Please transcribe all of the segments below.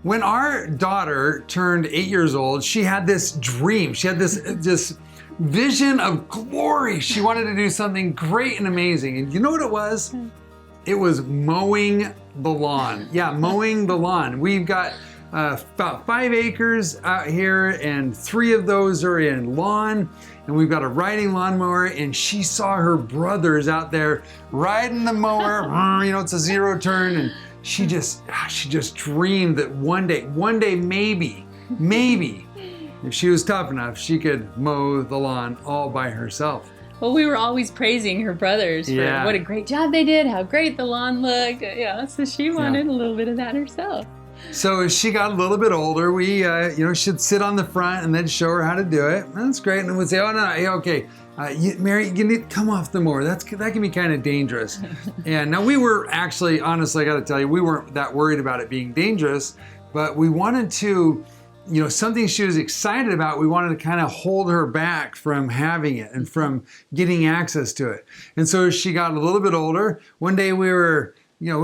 When our daughter turned 8 years old, she had this dream. She had this vision of glory. She wanted to do something great and amazing. And you know what it was? It was mowing the lawn. Yeah, mowing the lawn. We've got about 5 acres out here, and 3 of those are in lawn. And we've got a riding lawnmower, and she saw her brothers out there riding the mower. You know, it's a 0 turn, and she just dreamed that one day maybe, if she was tough enough, she could mow the lawn all by herself. Well, we were always praising her brothers for what a great job they did, how great the lawn looked. So she wanted a little bit of that herself. So as she got a little bit older, we, she'd sit on the front and then show her how to do it. That's great. And we'd say, oh, no, okay, Mary, you need to come off the mower. That can be kind of dangerous. And now we were actually, honestly, I got to tell you, we weren't that worried about it being dangerous, but we wanted to, something she was excited about, we wanted to kind of hold her back from having it and from getting access to it. And so as she got a little bit older, one day we were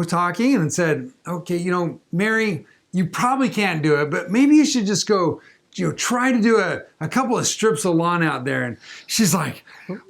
talking and said, okay, Mary, you probably can't do it, but maybe you should just go, try to do a couple of strips of lawn out there. And she's like,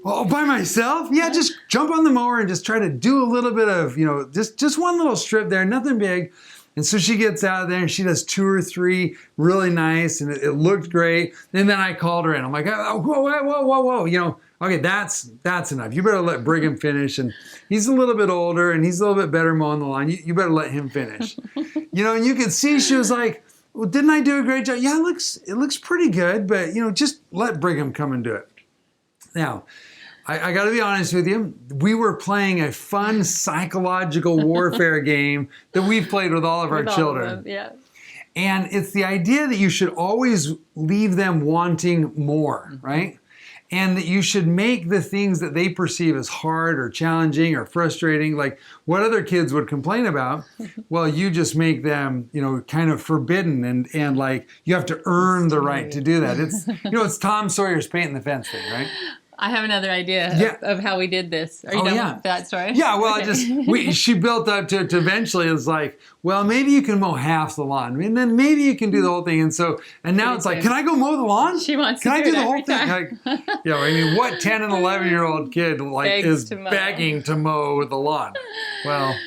oh, by myself? Yeah, just jump on the mower and just try to do a little bit of, just one little strip there, nothing big. And so she gets out there and she does 2 or 3 really nice, and it looked great. And then I called her in. I'm like, whoa. Okay, that's enough. You better let Brigham finish. And he's a little bit older and he's a little bit better mowing the lawn. You better let him finish. And you could see she was like, well, didn't I do a great job? Yeah, it looks pretty good, but just let Brigham come and do it. Now, I got to be honest with you. We were playing a fun psychological warfare game that we've played with all of our children. Yeah. And it's the idea that you should always leave them wanting more, right? And that you should make the things that they perceive as hard or challenging or frustrating, like what other kids would complain about, well, you just make them, kind of forbidden and like you have to earn the right to do that. It's, it's Tom Sawyer's painting the fence thing, right? I have another idea of how we did this. Are you done with that story? Yeah, well, she built up to eventually it's like, well, maybe you can mow half the lawn, and then maybe you can do the whole thing. And now it's like, can I go mow the lawn? She wants can to I do the whole thing? Like, what 10 and 11-year-old kid is begging to mow the lawn? Well,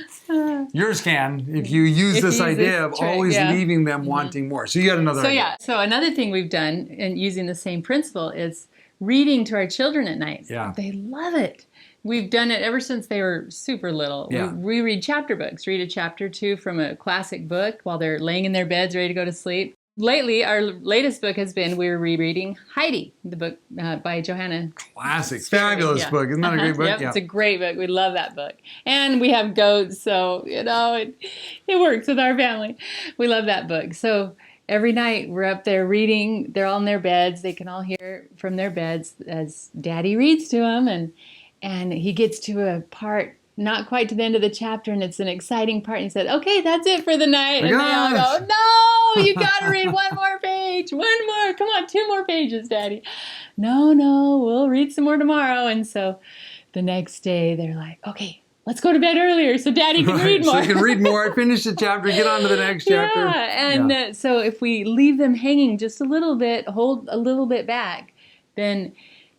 yours can if you use this idea of always leaving them wanting more. So you got another idea. So another thing we've done in using the same principle is reading to our children at night. Yeah. They love it. We've done it ever since they were super little. Yeah. We read chapter books, read a chapter or 2 from a classic book while they're laying in their beds ready to go to sleep. Lately, our latest book has been, we're rereading Heidi, the book by Johanna. Classic, fabulous book. Isn't that a great book? Yep, it's a great book. We love that book. And we have goats, so, it works with our family. We love that book. So every night we're up there reading. They're all in their beds. They can all hear from their beds as Daddy reads to them. And he gets to a part, not quite to the end of the chapter, and it's an exciting part. And he said, okay, that's it for the night. And they all go, no, you got to read one more page. One more. Come on, 2 more pages, Daddy. No, we'll read some more tomorrow. And so the next day they're like, okay, let's go to bed earlier so Daddy can read more. So you can read more, finish the chapter, get on to the next chapter. And so if we leave them hanging just a little bit, hold a little bit back, then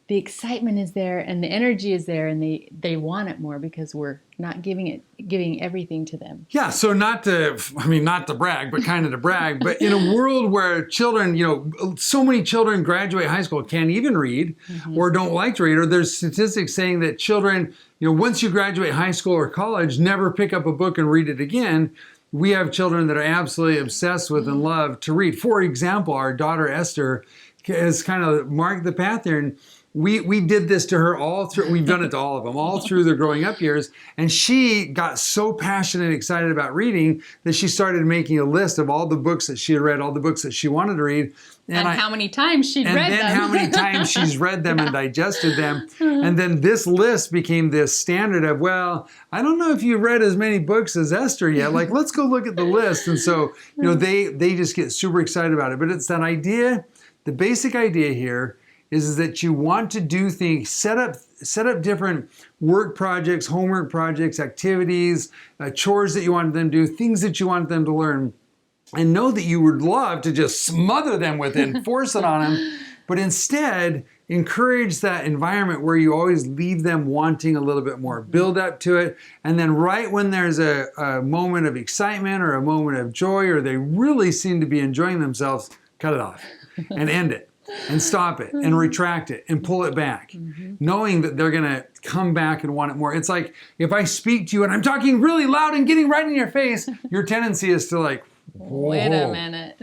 the excitement is there and the energy is there, and they want it more because we're not giving everything to them. Yeah, so not to brag, but kind of to brag, but in a world where children, so many children graduate high school, can't even read or don't like to read, or there's statistics saying that children, once you graduate high school or college, never pick up a book and read it again. We have children that are absolutely obsessed with and love to read. For example, our daughter Esther has kind of marked the path there, and we did this to her all through, we've done it to all of them, all through their growing up years. And she got so passionate and excited about reading that she started making a list of all the books that she had read, all the books that she wanted to read. And how many times she'd read them. And then how many times she's read them and digested them. And then this list became this standard of, well, I don't know if you read as many books as Esther yet. Like, let's go look at the list. And so, they just get super excited about it. But it's that idea, the basic idea here is that you want to do things, set up different work projects, homework projects, activities, chores that you want them to do, things that you want them to learn. and know that you would love to just smother them with it and force it on them, but instead encourage that environment where you always leave them wanting a little bit more, build up to it, and then right when there's a moment of excitement or a moment of joy, or they really seem to be enjoying themselves, cut it off and end it and stop it and retract it and pull it back, knowing that they're gonna come back and want it more. It's like if I speak to you and I'm talking really loud and getting right in your face, your tendency is to like, whoa. Wait a minute.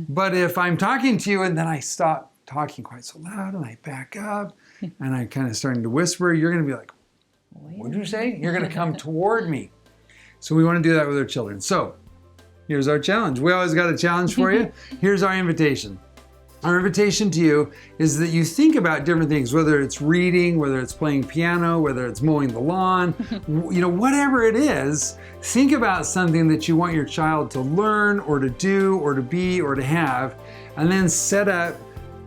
But if I'm talking to you and then I stop talking quite so loud and I back up and I kind of starting to whisper, you're going to be like, what did you say? You're going to come toward me. So we want to do that with our children. So here's our challenge. We always got a challenge for you. Here's our invitation. Our invitation to you is that you think about different things, whether it's reading, whether it's playing piano, whether it's mowing the lawn, whatever it is, think about something that you want your child to learn or to do or to be or to have, and then set up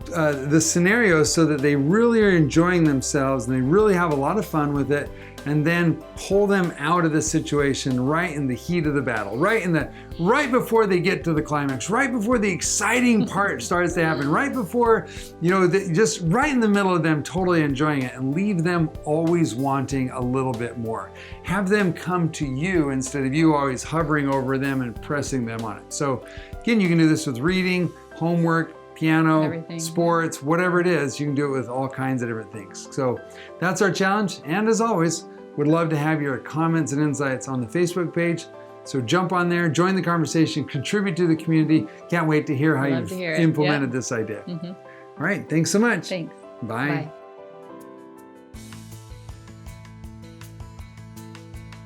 the scenario so that they really are enjoying themselves and they really have a lot of fun with it, and then pull them out of the situation right in the heat of the battle, right before they get to the climax, right before the exciting part starts to happen, right before, just right in the middle of them totally enjoying it, and leave them always wanting a little bit more. Have them come to you instead of you always hovering over them and pressing them on it. So again, you can do this with reading, homework, piano, everything. Sports, whatever it is, you can do it with all kinds of different things. So that's our challenge. And as always, would love to have your comments and insights on the Facebook page. So jump on there, join the conversation, contribute to the community. Can't wait to hear how you've implemented this idea. All right, thanks so much. Thanks. Bye.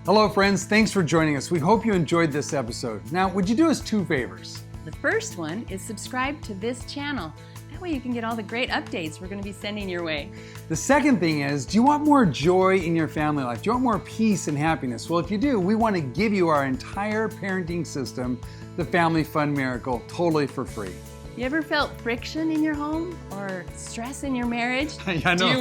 Hello friends, thanks for joining us. We hope you enjoyed this episode. Now, would you do us 2 favors? The first one is subscribe to this channel. That way you can get all the great updates we're going to be sending your way. The second thing is, do you want more joy in your family life? Do you want more peace and happiness? Well, if you do, we want to give you our entire parenting system, the Family Fun Miracle, totally for free. You ever felt friction in your home or stress in your marriage? I know.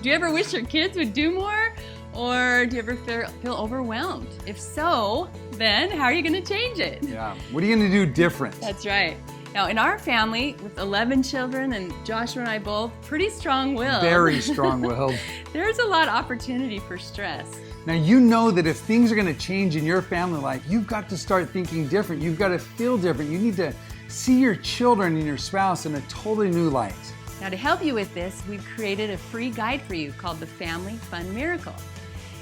Do you ever wish your kids would do more? Or do you ever feel overwhelmed? If so, then how are you going to change it? Yeah. What are you going to do different? That's right. Now, in our family, with 11 children and Joshua and I both, pretty strong-willed. Very strong-willed. There's a lot of opportunity for stress. Now, you know that if things are going to change in your family life, you've got to start thinking different. You've got to feel different. You need to see your children and your spouse in a totally new light. Now, to help you with this, we've created a free guide for you called the Family Fun Miracle.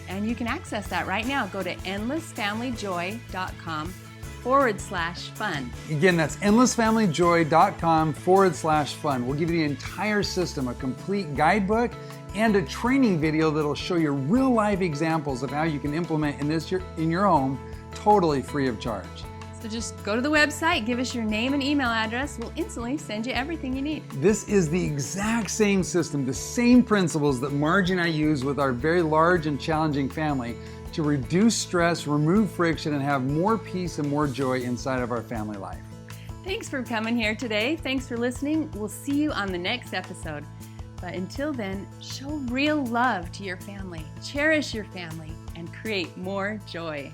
And you can access that right now. Go to endlessfamilyjoy.com/fun. Again, that's endlessfamilyjoy.com/fun. We'll give you the entire system, a complete guidebook, and a training video that'll show you real-life examples of how you can implement in your home, totally free of charge. So just go to the website, give us your name and email address. We'll instantly send you everything you need. This is the exact same system, the same principles that Margie and I use with our very large and challenging family to reduce stress, remove friction, and have more peace and more joy inside of our family life. Thanks for coming here today. Thanks for listening. We'll see you on the next episode. But until then, show real love to your family, cherish your family, and create more joy.